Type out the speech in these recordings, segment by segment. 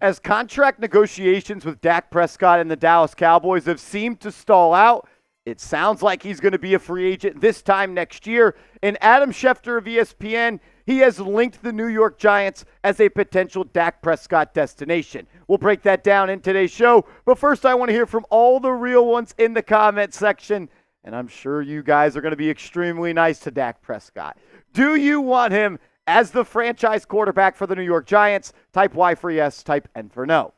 As contract negotiations with Dak Prescott and the Dallas Cowboys have seemed to stall out, it sounds like he's going to be a free agent this time next year. And Adam Schefter of ESPN, he has linked the New York Giants as a potential Dak Prescott destination. We'll break that down in today's show. But first, I want to hear from all the real ones in the comment section. And I'm sure you guys are going to be extremely nice to Dak Prescott. Do you want him as the franchise quarterback for the New York Giants? Type Y for yes, type N for no.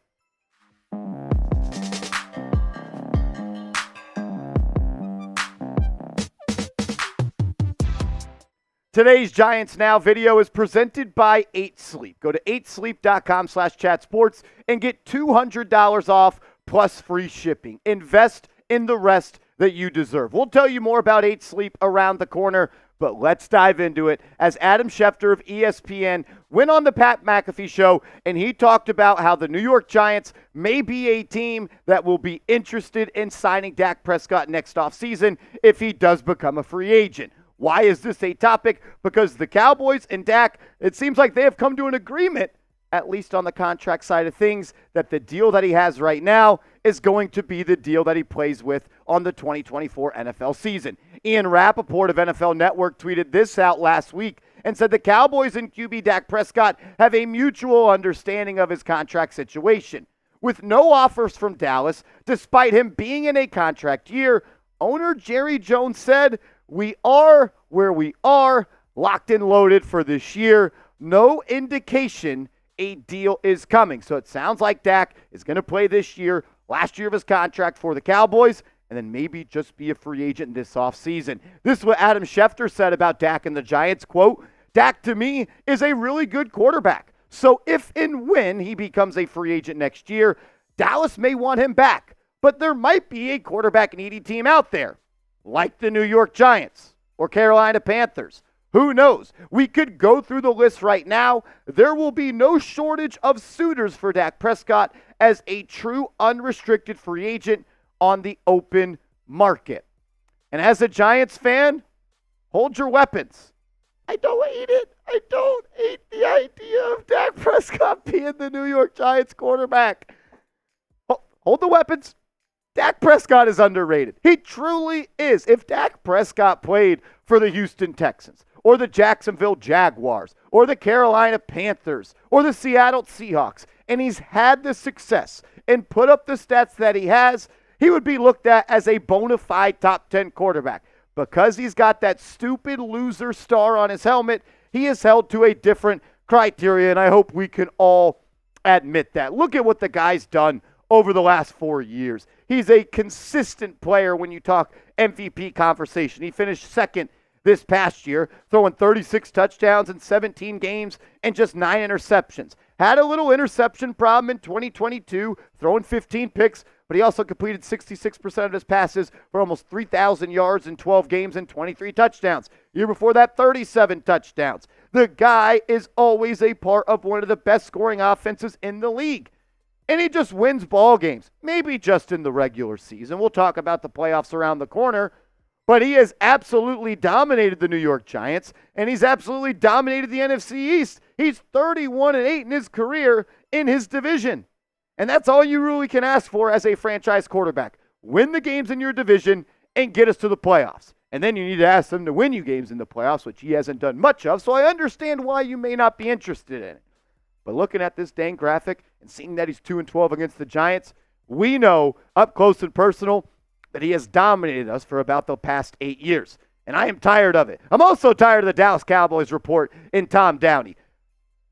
Today's Giants Now video is presented by 8 Sleep. Go to 8sleep.com/chatsports and get $200 off plus free shipping. Invest in the rest that you deserve. We'll tell you more about 8 Sleep around the corner, but let's dive into it as Adam Schefter of ESPN went on the Pat McAfee show, and he talked about how the New York Giants may be a team that will be interested in signing Dak Prescott next offseason if he does become a free agent. Why is this a topic? Because the Cowboys and Dak, it seems like they have come to an agreement, at least on the contract side of things, that the deal that he has right now is going to be the deal that he plays with on the 2024 NFL season. Ian Rappaport of NFL Network tweeted this out last week and said the Cowboys and QB Dak Prescott have a mutual understanding of his contract situation. With no offers from Dallas, despite him being in a contract year, owner Jerry Jones said, "We are where we are, locked and loaded for this year. No indication a deal is coming." So it sounds like Dak is going to play this year, last year of his contract for the Cowboys, and then maybe just be a free agent this offseason. This is what Adam Schefter said about Dak and the Giants. Quote, "Dak to me is a really good quarterback. So if and when he becomes a free agent next year, Dallas may want him back. But there might be a quarterback-needy team out there, like the New York Giants or Carolina Panthers. Who knows? We could go through the list right now. There will be no shortage of suitors for Dak Prescott as a true unrestricted free agent on the open market." And as a Giants fan, hold your weapons. I don't hate it. I don't hate the idea of Dak Prescott being the New York Giants quarterback. Hold the weapons. Dak Prescott is underrated. He truly is. If Dak Prescott played for the Houston Texans or the Jacksonville Jaguars or the Carolina Panthers or the Seattle Seahawks, and he's had the success and put up the stats that he has, he would be looked at as a bona fide top 10 quarterback. Because he's got that stupid loser star on his helmet, he is held to a different criteria, and I hope we can all admit that. Look at what the guy's done over the last 4 years. He's a consistent player when you talk MVP conversation. He finished second this past year, throwing 36 touchdowns in 17 games and just 9 interceptions. Had a little interception problem in 2022, throwing 15 picks, but he also completed 66% of his passes for almost 3,000 yards in 12 games and 23 touchdowns. Year before that, 37 touchdowns. The guy is always a part of one of the best scoring offenses in the league. And he just wins ball games, maybe just in the regular season. We'll talk about the playoffs around the corner, but he has absolutely dominated the New York Giants, and he's absolutely dominated the NFC East. He's 31-8 in his career in his division. And that's all you really can ask for as a franchise quarterback. Win the games in your division and get us to the playoffs. And then you need to ask them to win you games in the playoffs, which he hasn't done much of, so I understand why you may not be interested in it. But looking at this dang graphic and seeing that he's 2-12 against the Giants, we know up close and personal that he has dominated us for about the past 8 years. And I am tired of it. I'm also tired of the Dallas Cowboys report in Tom Downey.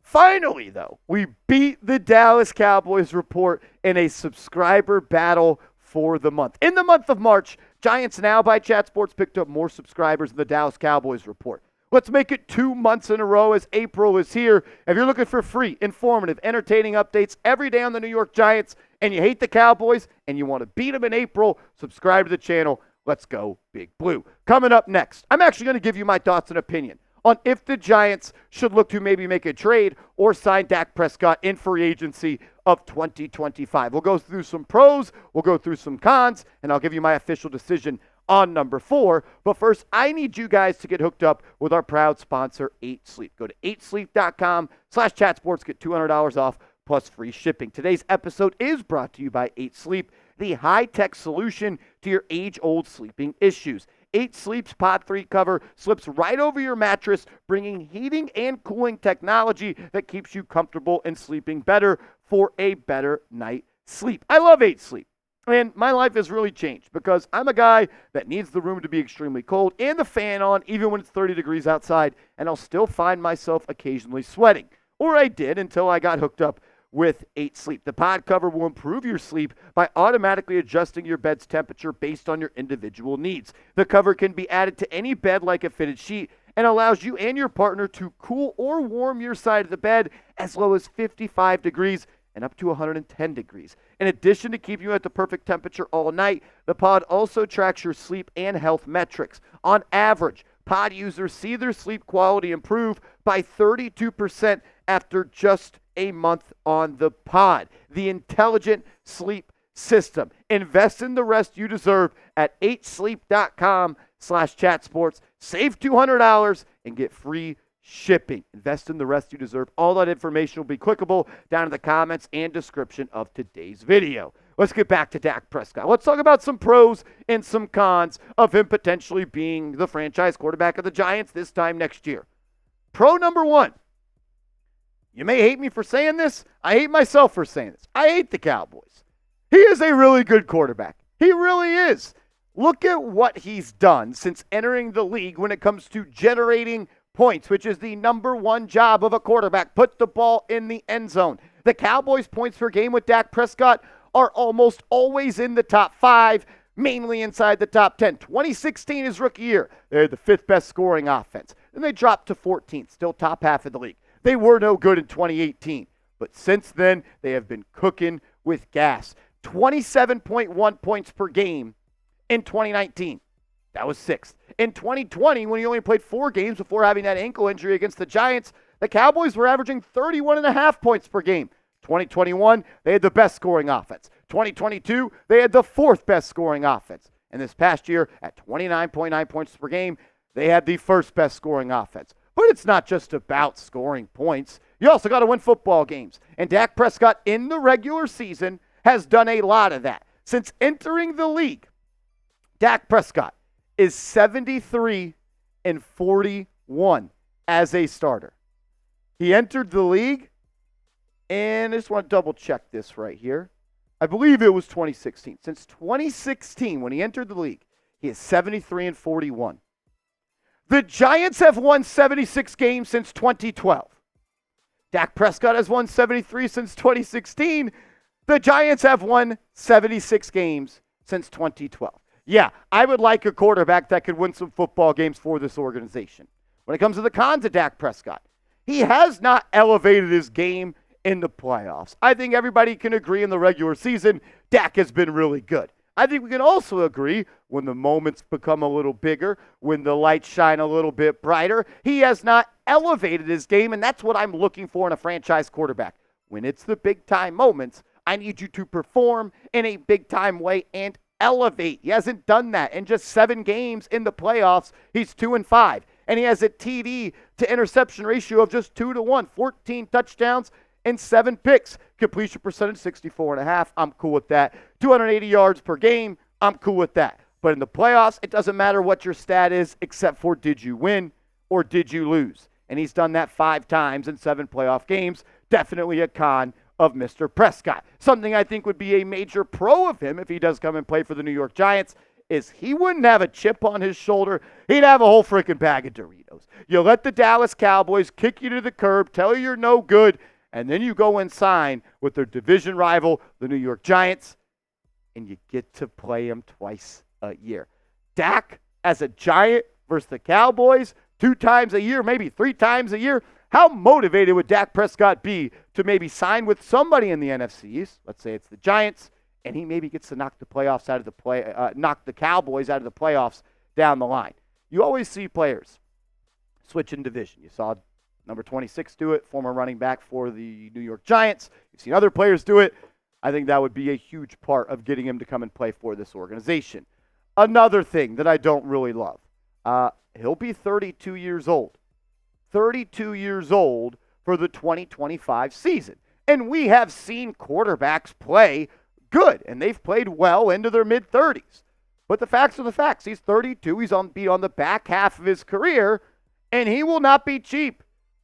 Finally, though, we beat the Dallas Cowboys report in a subscriber battle for the month. In the month of March, Giants Now by Chat Sports picked up more subscribers than the Dallas Cowboys report. Let's make it 2 months in a row as April is here. If you're looking for free, informative, entertaining updates every day on the New York Giants and you hate the Cowboys and you want to beat them in April, subscribe to the channel. Let's go Big Blue. Coming up next, I'm actually going to give you my thoughts and opinion on if the Giants should look to maybe make a trade or sign Dak Prescott in free agency of 2025. We'll go through some pros, we'll go through some cons, and I'll give you my official decision on number 4. But first, I need you guys to get hooked up with our proud sponsor, 8 Sleep. Go to 8sleep.com/chatsports, get $200 off plus free shipping. Today's episode is brought to you by 8 Sleep, the high-tech solution to your age-old sleeping issues. 8 Sleep's Pod 3 cover slips right over your mattress, bringing heating and cooling technology that keeps you comfortable and sleeping better for a better night's sleep. I love 8 Sleep. And my life has really changed because I'm a guy that needs the room to be extremely cold and the fan on even when it's 30 degrees outside, and I'll still find myself occasionally sweating. Or I did until I got hooked up with 8 Sleep. The pod cover will improve your sleep by automatically adjusting your bed's temperature based on your individual needs. The cover can be added to any bed like a fitted sheet and allows you and your partner to cool or warm your side of the bed as low as 55 degrees and up to 110 degrees. In addition to keeping you at the perfect temperature all night, the pod also tracks your sleep and health metrics. On average, pod users see their sleep quality improve by 32% after just a month on the pod. The intelligent sleep system. Invest in the rest you deserve at 8sleep.com/chatsports. Save $200 and get free shipping. Invest in the rest you deserve. All that information will be clickable down in the comments and description of today's video. Let's get back to Dak Prescott. Let's talk about some pros and some cons of him potentially being the franchise quarterback of the Giants this time next year. Pro number one. You may hate me for saying this. I hate myself for saying this. I hate the Cowboys. He is a really good quarterback. He really is. Look at what he's done since entering the league when it comes to generating points, which is the number one job of a quarterback. Put the ball in the end zone. The Cowboys' points per game with Dak Prescott are almost always in the top 5, mainly inside the top 10. 2016 is rookie year. They're the 5th best scoring offense. Then they dropped to 14th, still top half of the league. They were no good in 2018, but since then, they have been cooking with gas. 27.1 points per game in 2019. That was 6th. In 2020, when he only played 4 games before having that ankle injury against the Giants, the Cowboys were averaging 31.5 points per game. 2021, they had the best scoring offense. 2022, they had the 4th best scoring offense. And this past year, at 29.9 points per game, they had the 1st best scoring offense. But it's not just about scoring points. You also got to win football games. And Dak Prescott in the regular season has done a lot of that. Since entering the league, Dak Prescott is 73-41 as a starter. He entered the league, and I just want to double check this right here. I believe it was 2016. Since 2016, when he entered the league, he is 73-41. The Giants have won 76 games since 2012. Dak Prescott has won 73 since 2016. The Giants have won 76 games since 2012. Yeah, I would like a quarterback that could win some football games for this organization. When it comes to the cons of Dak Prescott, he has not elevated his game in the playoffs. I think everybody can agree in the regular season, Dak has been really good. I think we can also agree when the moments become a little bigger, when the lights shine a little bit brighter, he has not elevated his game, and that's what I'm looking for in a franchise quarterback. When it's the big-time moments, I need you to perform in a big-time way and elevate. He hasn't done that. In just 7 games in the playoffs, he's 2-5, and he has a TD to interception ratio of just 2-1, 14 touchdowns and 7 picks. Completion percentage, 64.5. I'm cool with that. 280 yards per game. I'm cool with that. But in the playoffs, it doesn't matter what your stat is except for did you win or did you lose? And he's done that 5 times in 7 playoff games. Definitely a con of Mr. Prescott. Something I think would be a major pro of him if he does come and play for the New York Giants is he wouldn't have a chip on his shoulder. He'd have a whole freaking bag of Doritos. You let the Dallas Cowboys kick you to the curb, tell you you're no good, and then you go and sign with their division rival, the New York Giants, and you get to play them twice a year. Dak, as a Giant versus the Cowboys, 2 times a year, maybe 3 times a year. How motivated would Dak Prescott be to maybe sign with somebody in the NFC East? Let's say it's the Giants, and he maybe gets to knock the Cowboys out of the playoffs down the line. You always see players switching division. You saw number 26 do it, former running back for the New York Giants. You've seen other players do it. I think that would be a huge part of getting him to come and play for this organization. Another thing that I don't really love, he'll be 32 years old. 32 years old for the 2025 season. And we have seen quarterbacks play good, and they've played well into their mid-30s. But the facts are the facts. He's 32. He's on the back half of his career, and he will not be cheap.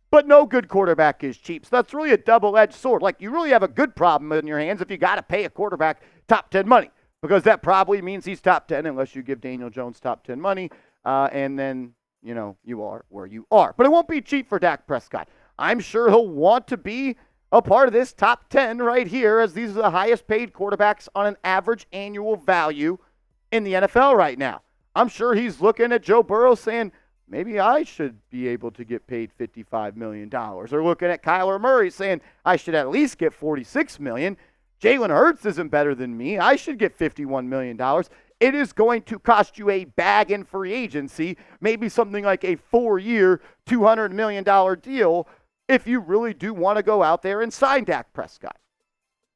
But no good quarterback is cheap. So that's really a double-edged sword. Like, you really have a good problem in your hands if you got to pay a quarterback top 10 money, because that probably means he's top 10 unless you give Daniel Jones top 10 money, and then, you are where you are. But it won't be cheap for Dak Prescott. I'm sure he'll want to be a part of this top 10 right here, as these are the highest paid quarterbacks on an average annual value in the NFL right now. I'm sure he's looking at Joe Burrow saying, maybe I should be able to get paid $55 million. Or looking at Kyler Murray saying, I should at least get $46 million. Jalen Hurts isn't better than me. I should get $51 million. It is going to cost you a bag in free agency, maybe something like a 4-year, $200 million deal, if you really do want to go out there and sign Dak Prescott.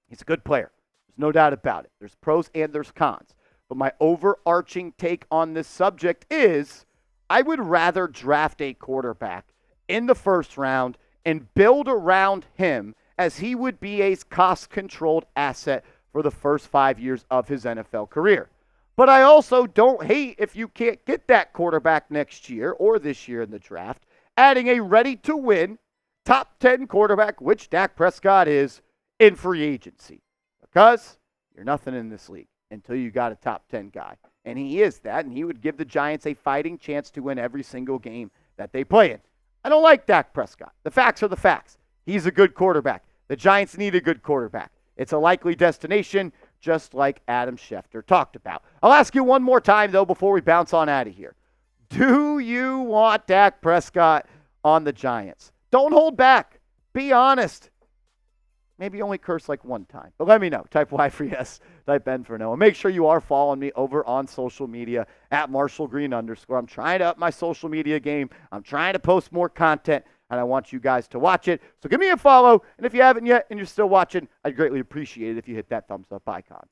He's a good player. There's no doubt about it. There's pros and there's cons. But my overarching take on this subject is I would rather draft a quarterback in the first round and build around him, as he would be a cost-controlled asset for the first 5 years of his NFL career. But I also don't hate if you can't get that quarterback next year or this year in the draft, adding a ready-to-win top 10 quarterback, which Dak Prescott is, in free agency. Because you're nothing in this league until you got a top 10 guy. And he is that, and he would give the Giants a fighting chance to win every single game that they play in. I don't like Dak Prescott. The facts are the facts. He's a good quarterback. The Giants need a good quarterback. It's a likely destination, just like Adam Schefter talked about. I'll ask you one more time, though, before we bounce on out of here. Do you want Dak Prescott on the Giants? Don't hold back. Be honest. Maybe only curse like one time. But let me know. Type Y for yes. Type N for no. And make sure you are following me over on social media at @MarshallGreen_. I'm trying to up my social media game. I'm trying to post more content, and I want you guys to watch it. So give me a follow. And if you haven't yet and you're still watching, I'd greatly appreciate it if you hit that thumbs up icon.